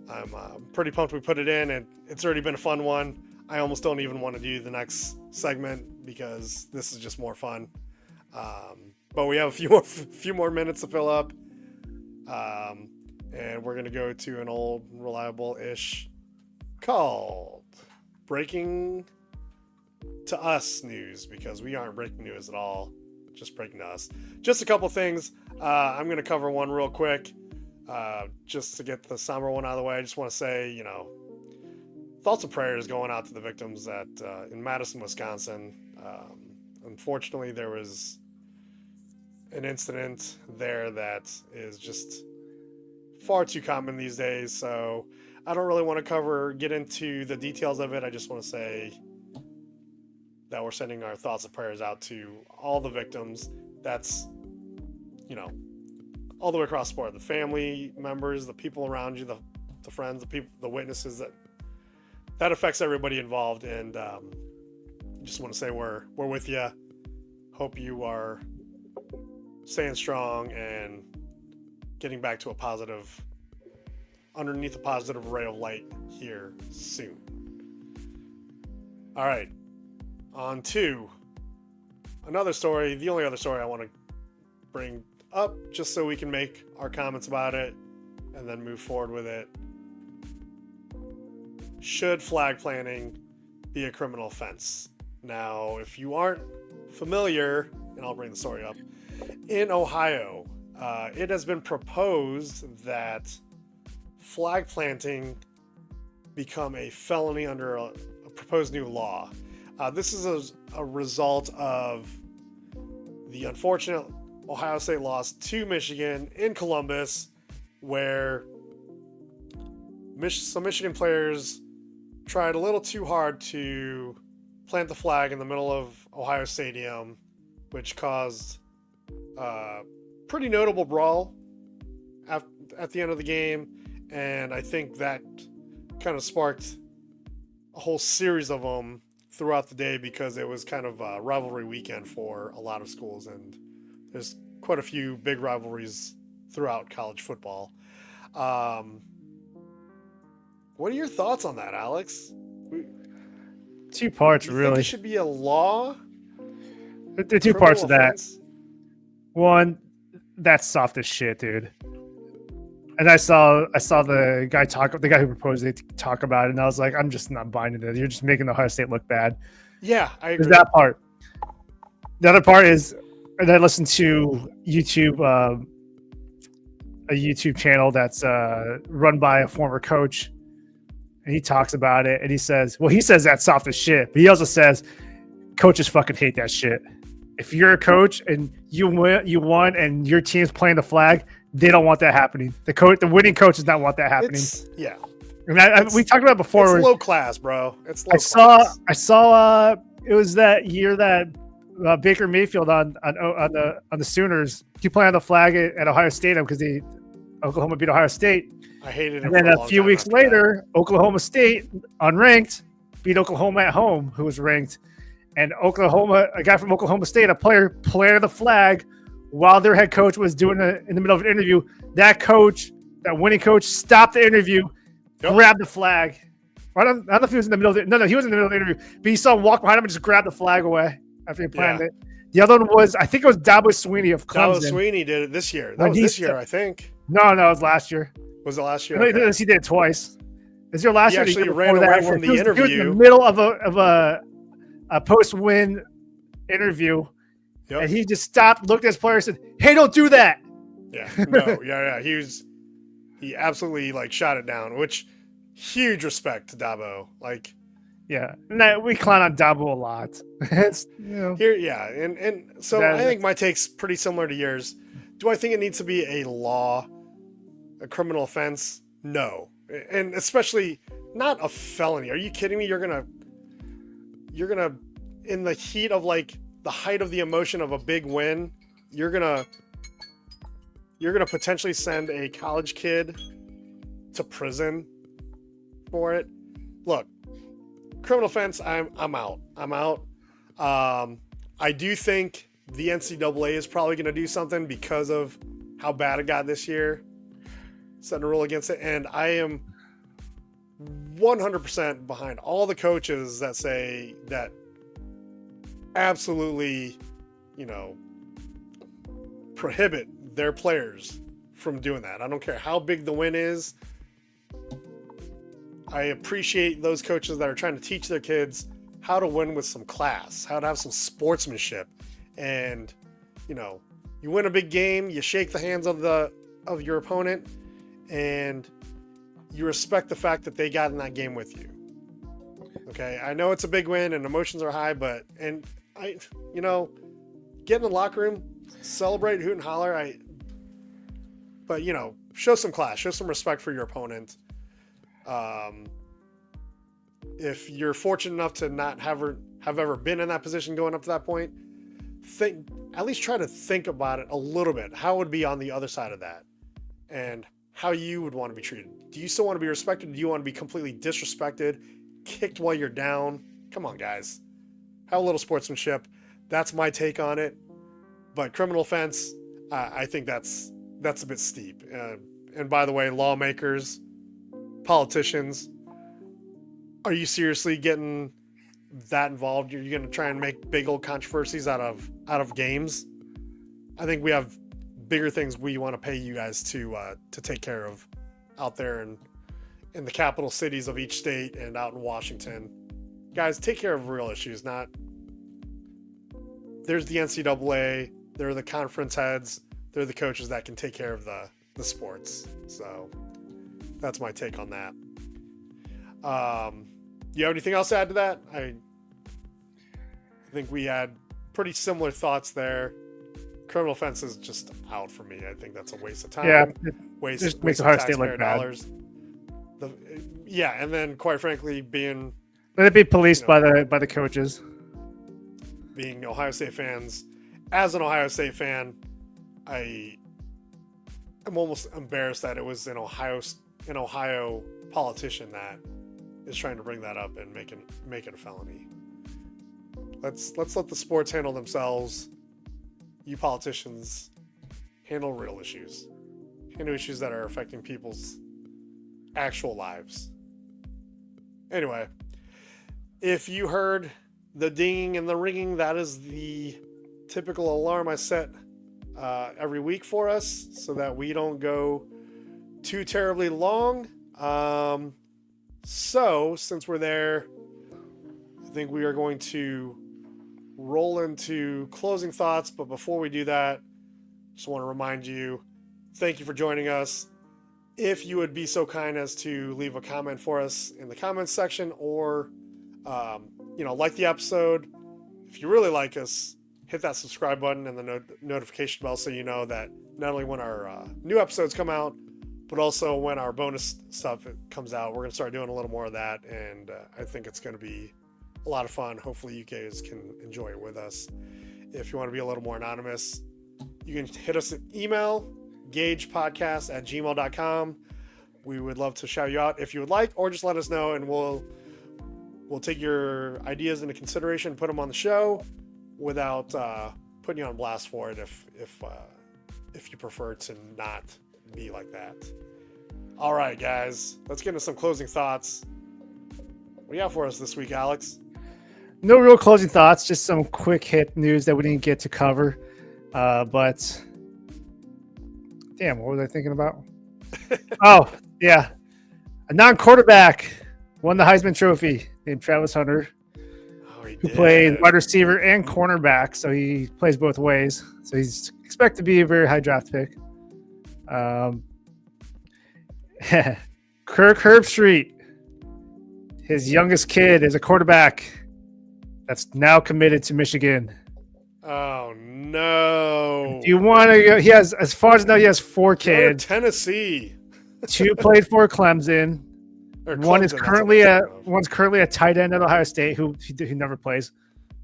I'm pretty pumped we put it in, and it's already been a fun one. I almost don't even want to do the next segment because this is just more fun. But we have a few more minutes to fill up, and we're gonna go to an old reliable-ish called Breaking to Us news, because we aren't breaking news at all, just breaking to us. Just a couple things. I'm gonna cover one real quick, just to get the somber one out of the way. I just want to say, thoughts and prayers going out to the victims in Madison, Wisconsin. Unfortunately, there was an incident there that is just far too common these days, so I don't really want to get into the details of it. I just want to say that we're sending our thoughts and prayers out to all the victims. That's, all the way across the board, the family members, the people around you, the friends, the people, the witnesses, that affects everybody involved. And just want to say we're with you. Hope you are staying strong and getting back to underneath a positive ray of light here soon. All right, on to another story. The only other story I want to bring up, just so we can make our comments about it and then move forward with it. Should flag planting be a criminal offense? Now, if you aren't familiar, and I'll bring the story up, in Ohio, it has been proposed that flag planting become a felony under a proposed new law. This is a result of the unfortunate Ohio State loss to Michigan in Columbus, where some Michigan players tried a little too hard to plant the flag in the middle of Ohio Stadium, which caused a pretty notable brawl at the end of the game. And I think that kind of sparked a whole series of them throughout the day, because it was kind of a rivalry weekend for a lot of schools, and there's quite a few big rivalries throughout college football. What are your thoughts on that, Alex? Two parts, really. Think it should be a law? There are two parts of that. One, that's soft as shit, dude. And I saw the guy who proposed it talk about it, and I was like, I'm just not buying it. You're just making Ohio State look bad. Yeah, I agree. There's that part. The other part is, and I listened to YouTube, a YouTube channel that's run by a former coach, and he talks about it, and he says that's soft as shit, but he also says coaches fucking hate that shit. If you're a coach and you won and your team's playing the flag, they don't want that happening. The winning coach does not want that happening. And we talked about it before. It's low class, bro. It's low class. I saw. It was that year that Baker Mayfield on the Sooners, he played on the flag at Ohio Stadium because Oklahoma beat Ohio State. I hated it. And then a few weeks later, Oklahoma State, unranked, beat Oklahoma at home, who was ranked. And Oklahoma, a guy from Oklahoma State, a player, planted the flag while their head coach was doing in the middle of an interview. That winning coach, stopped the interview, grabbed the flag. I don't know if he was in the middle of it. No, he was in the middle of the interview. But he saw him walk behind him and just grab the flag away after he planted it. The other one was, I think it was Dabo Swinney of Clemson. Dabo Swinney did it this year. That was this year, I think. No, it was last year. Was it last year? No, he did it twice. Is your last year? He actually ran away from the interview. He was in the middle of a post-win interview, and he just stopped, looked at his player, and said, "Hey, don't do that." Yeah, he absolutely shot it down. Which, huge respect to Dabo. And we clown on Dabo a lot. And so I think my take's pretty similar to yours. Do I think it needs to be a law, a criminal offense? No, and especially not a felony. Are you kidding me? You're gonna in the heat of like the height of the emotion of a big win, you're gonna potentially send a college kid to prison for it. Look, criminal offense, I'm out. I do think the NCAA is probably going to do something because of how bad it got this year, setting a rule against it. And I am 100% behind all the coaches that say that absolutely, prohibit their players from doing that. I don't care how big the win is. I appreciate those coaches that are trying to teach their kids how to win with some class, how to have some sportsmanship. And, you win a big game, you shake the hands of your opponent, and you respect the fact that they got in that game with you. Okay, I know it's a big win and emotions are high, but get in the locker room, celebrate, hoot and holler. But show some class, show some respect for your opponent. If you're fortunate enough to not have ever been in that position going up to that point, at least try to think about it a little bit. How it would be on the other side of that, and how you would want to be treated. Do you still want to be respected? Do you want to be completely disrespected, kicked while you're down? Come on, guys. Have a little sportsmanship. That's my take on it. But criminal offense, I think that's a bit steep. And by the way, lawmakers, politicians, are you seriously getting that involved? You're going to try and make big old controversies out of games? I think we have bigger things we want to pay you guys to take care of out there in the capital cities of each state and out in Washington. Guys, take care of real issues. There's the NCAA, there are the conference heads, there are the coaches that can take care of the sports. So that's my take on that. You have anything else to add to that? I think we had pretty similar thoughts there. Criminal offense is just out for me. I think that's a waste of time. Yeah, waste makes of Ohio State taxpayer look bad. dollars. And then quite frankly, let it be policed by the coaches. Being Ohio State fans, as an Ohio State fan, I'm almost embarrassed that it was an Ohio politician that is trying to bring that up and make it a felony. Let's let the sports handle themselves. You politicians handle real issues. Handle issues that are affecting people's actual lives. Anyway, if you heard the dinging and the ringing, that is the typical alarm I set every week for us so that we don't go too terribly long. So since we're there, I think we are going to roll into closing thoughts. But before we do that, just want to remind you, thank you for joining us. If you would be so kind as to leave a comment for us in the comments section, or like the episode. If you really like us, hit that subscribe button and the notification bell so you know that not only when our new episodes come out, but also when our bonus stuff comes out. We're going to start doing a little more of that, and I think it's going to be a lot of fun. Hopefully you guys can enjoy it with us. If you want to be a little more anonymous, you can hit us an email, gagepodcast@gmail.com. We would love to shout you out if you would like, or just let us know, and we'll take your ideas into consideration, put them on the show without putting you on blast for it if you prefer to not be like that. All right, guys, let's get into some closing thoughts. What do you have for us this week, Alex? No real closing thoughts, just some quick hit news that we didn't get to cover. But damn, what was I thinking about? Oh, yeah. A non-quarterback won the Heisman Trophy named Travis Hunter, who played wide receiver and cornerback, so he plays both ways. So he's expected to be a very high draft pick. Kirk Herbstreit, his youngest kid, is a quarterback that's now committed to Michigan. Oh no! Do you want to go? He has, as far as I know, he has 4 kids. Tennessee. 2 played for Clemson. One's currently a tight end at Ohio State who never plays,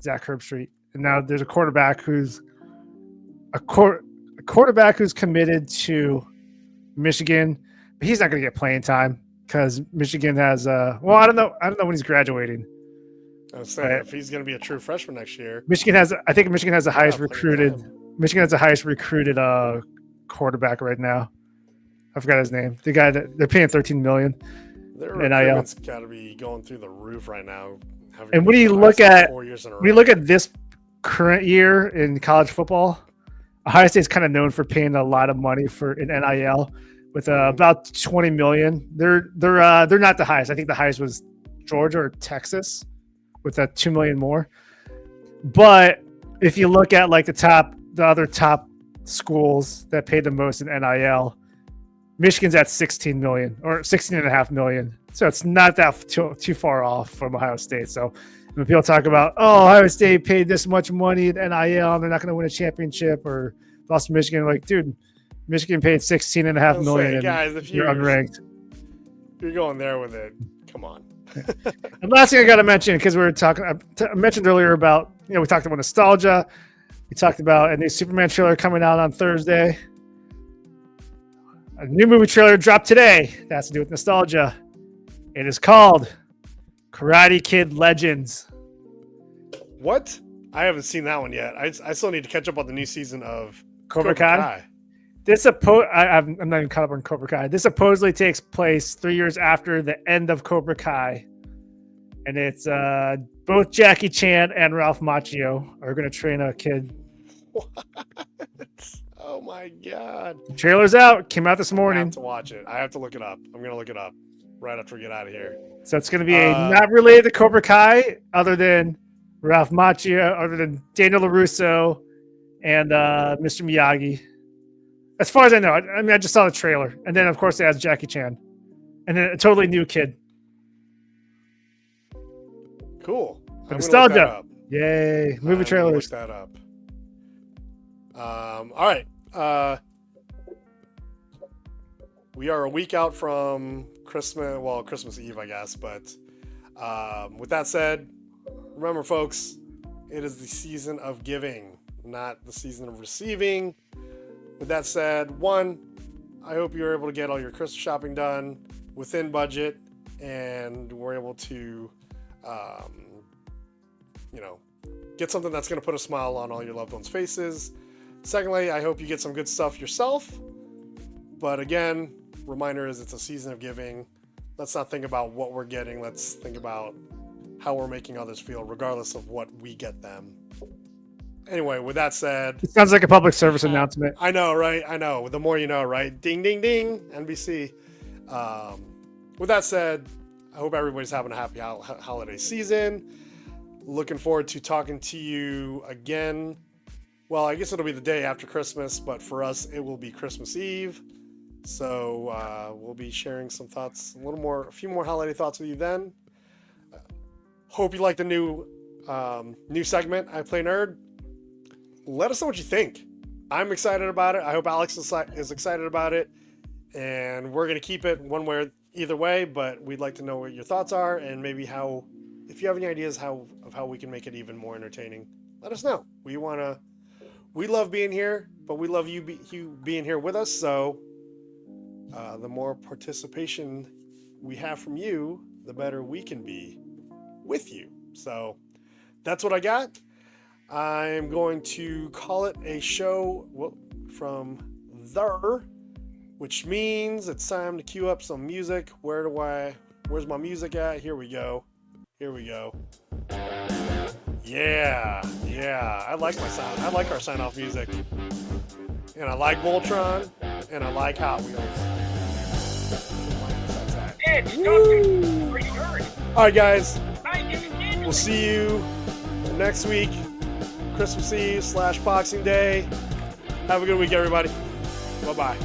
Zach Herbstreit. And now there's a quarterback who's committed to Michigan, but he's not going to get playing time because Michigan has I don't know when he's graduating. I was saying, if he's going to be a true freshman next year, I think Michigan has the highest recruited. Michigan has the highest recruited quarterback right now. I forgot his name. The guy that they're paying $13 million. Their recruitment's got to be going through the roof right now. And when you look at this current year in college football, Ohio State's kind of known for paying a lot of money for an NIL with about $20 million. They're not the highest. I think the highest was Georgia or Texas with that $2 million more. But if you look at like the other top schools that paid the most in NIL, Michigan's at $16 million or $16.5 million. So it's not that too far off from Ohio State. So when people talk about, Ohio State paid this much money in NIL and they're not going to win a championship or lost to Michigan, like, dude, Michigan paid $16.5 million. Guys, if you're unranked. You're going there with it. Come on. And last thing I got to mention, because we were talking, I mentioned earlier about, we talked about nostalgia. We talked about a new Superman trailer coming out on Thursday. A new movie trailer dropped today. That has to do with nostalgia. It is called Karate Kid Legends. What? I haven't seen that one yet. I still need to catch up on the new season of Cobra Kai. I'm not even caught up on Cobra Kai. This supposedly takes place 3 years after the end of Cobra Kai. And it's both Jackie Chan and Ralph Macchio are going to train a kid. What? Oh my God. The trailer's out. Came out this morning. I have to watch it. I have to look it up. I'm going to look it up right after we get out of here. So it's going to be not related to Cobra Kai other than Ralph Macchio, other than Daniel LaRusso and Mr. Miyagi. As far as I know, I just saw the trailer. And then, of course, it has Jackie Chan. And then a totally new kid. Cool. Nostalgia. Yay. Movie trailers. Look that up. All right. We are a week out from Christmas Eve, I guess. But with that said, remember, folks, it is the season of giving, not the season of receiving. With that said, I hope you're able to get all your Christmas shopping done within budget, and we're able to, get something that's going to put a smile on all your loved ones' faces. Secondly, I hope you get some good stuff yourself. But again, reminder is it's a season of giving. Let's not think about what we're getting. Let's think about how we're making others feel, regardless of what we get them. Anyway, with that said... It sounds like a public service announcement. I know, right? I know. The more you know, right? Ding, ding, ding. NBC. With that said, I hope everybody's having a happy holiday season. Looking forward to talking to you again. Well, I guess it'll be the day after Christmas, but for us, it will be Christmas Eve. So we'll be sharing some thoughts, a few more holiday thoughts with you then. Hope you like the new segment, I Play Nerd. Let us know what you think. I'm excited about it. I hope Alex is excited about it. And we're going to keep it one way or either way, but we'd like to know what your thoughts are and maybe if you have any ideas of how we can make it even more entertaining, let us know. We love being here, but we love you being here with us. So the more participation we have from you, the better we can be with you. So that's what I got. I'm going to call it a show from there, which means it's time to cue up some music. Where's my music at? Here we go. Yeah. I like my sound. I like our sign-off music. And I like Voltron. And I like Hot Wheels. All right, guys. We'll see you next week. Christmas Eve / Boxing Day. Have a good week, everybody. Bye-bye.